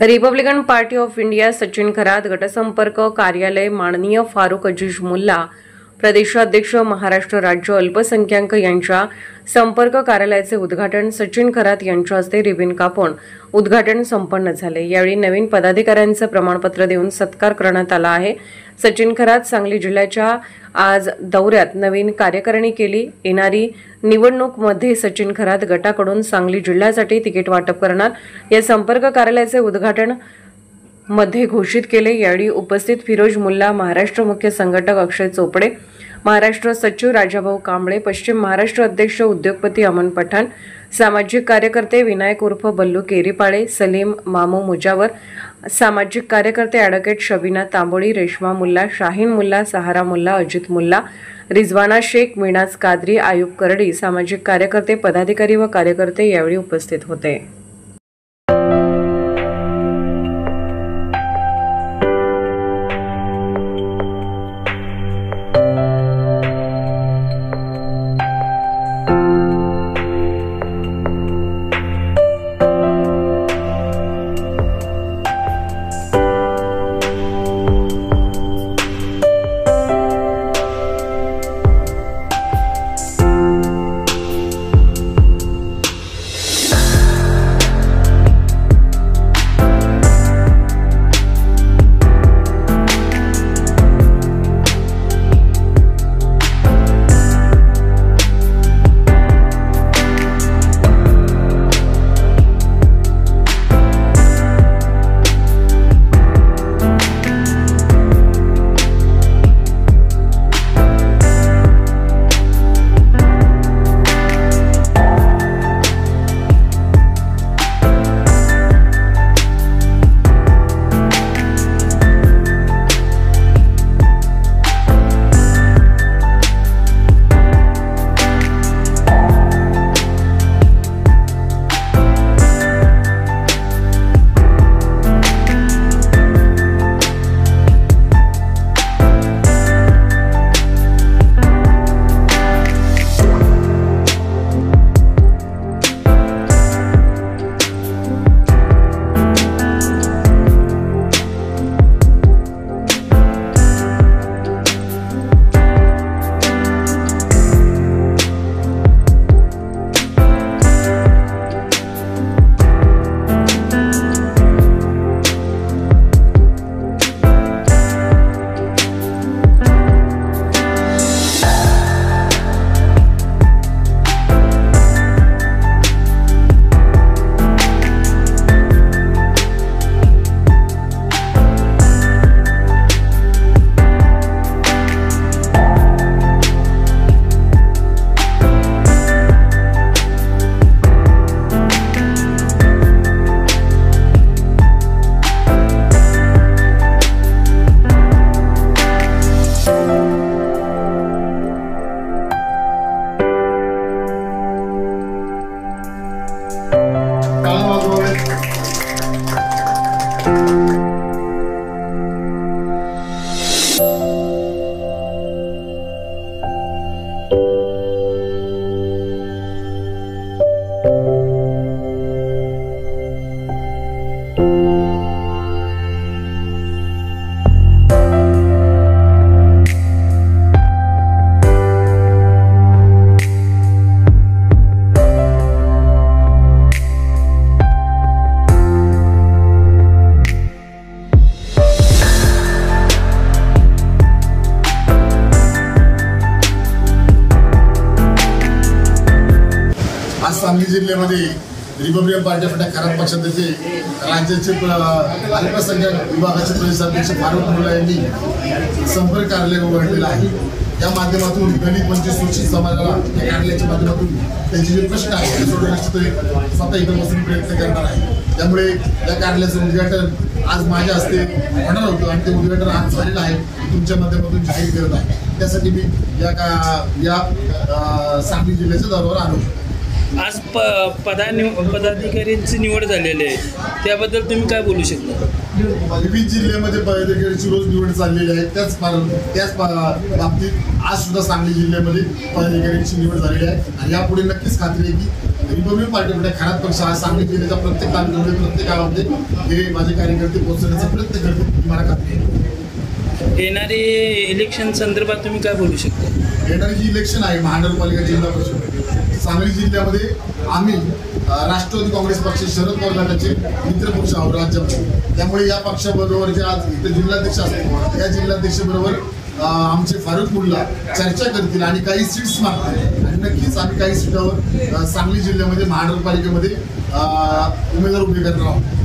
Republican party of India Sachin Kharat गटसंपर्क कार्यालय माननीय फारुक अजीज मुल्ला प्रदेशाध्यक्ष महाराष्ट्र राज्य अल्पसंख्याक यांच्या संपर्क कार्यालयाचे उद्घाटन सचिन खरात यांच्या हस्ते रिबीन कापून उद्घाटन संपन्न झाले। यावेळी नवीन पदाधिकाऱ्यांचे प्रमाणपत्र देऊन सत्कार करण्यात आला आहे। सचिन खरात सांगली जिल्ह्याच्या आज दौऱ्यात नवीन कार्यकारिणी केली। येणारी निवडणूकमध्ये सचिन खरात गटाकडून सांगली जिल्ह्यासाठी तिकीट वाटप करणार। या संपर्क कार्यालयाचे उद्घाटन मध्ये घोषित केले। यावेळी उपस्थित फिरोज मुल्ला, महाराष्ट्र मुख्य संघटक अक्षय चोपडे, महाराष्ट्र सचिव राजाभाऊ कांबळे, पश्चिम महाराष्ट्र अध्यक्ष उद्योगपती अमन पठाण, सामाजिक कार्यकर्ते विनायक उर्फ बल्लू केरीपाळे, सलीम मामू मुजावर, सामाजिक कार्यकर्ते ॲडव्होकेट शबीना तांबोळी, रेशमा मुल्ला, शाहीन मुल्ला, सहारा मुल्ला, अजित मुल्ला, रिजवाना शेख, मिनाज कादरी, आयुब करडी, सामाजिक कार्यकर्ते, पदाधिकारी व कार्यकर्ते यावेळी उपस्थित होते। सांगली जिल्ह्यामध्ये Republican party of India Kharat पक्षाचे राज्याचे अल्पसंख्याक विभागाचे प्रदेशाध्यक्ष फारुक मुल्ला यांनी संपर्क कार्यालय उघडलेलं आहे। या माध्यमातून दलित वंचित शोषित समाजाला या कार्यालयाच्या माध्यमातून त्यांचे जे प्रश्न आहेत ते सोडवण्याचे ते स्वतः इथं बसून प्रयत्न करणार आहे। त्यामुळे या कार्यालयाचं उद्घाटन आज माझ्या हस्ते होणार होतं आणि ते उद्घाटन आज झालेलं आहे, तुमच्या माध्यमातून जाहीर करत आहे। त्यासाठी मी या सांगली जिल्ह्याच्या दौऱ्यावर आलो। आज पदाधिकाऱ्यांची निवड झालेली आहे, त्याबद्दल तुम्ही काय बोलू शकता? विविध जिल्ह्यामध्ये पदाधिकाऱ्यांची रोज निवड चाललेली आहे। त्याच बाबतीत आज सुद्धा सांगली जिल्ह्यामध्ये पदाधिकाऱ्यांची निवड झालेली आहे आणि यापुढे नक्कीच खात्री आहे की रिपब्लिकन पार्टी खराब पक्ष हा सांगली जिल्ह्याच्या प्रत्येक तालुक्यामध्ये प्रत्येक गावामध्ये हे माझे कार्यकर्ते पोहोचण्याचा प्रयत्न करते मला खात्री आहे. येणारे इलेक्शन संदर्भात तुम्ही काय बोलू शकता? येणारी जी इलेक्शन आहे महानगरपालिका जिल्हा परिषद सांगली जिल्ह्यामध्ये आम्ही राष्ट्रवादी काँग्रेस पक्ष शरद पवार गटाचे मित्रपक्ष आहोत राज्यामध्ये. त्यामुळे या पक्षाबरोबर जे आज इथे जिल्हाध्यक्ष असतात या जिल्हाध्यक्षाबरोबर आमचे फारुख मुल्ला चर्चा करतील आणि काही सीट्स मागतील आणि नक्कीच आम्ही काही सीटावर सांगली जिल्ह्यामध्ये महानगरपालिकेमध्ये उमेदवार उभे करणार आहोत.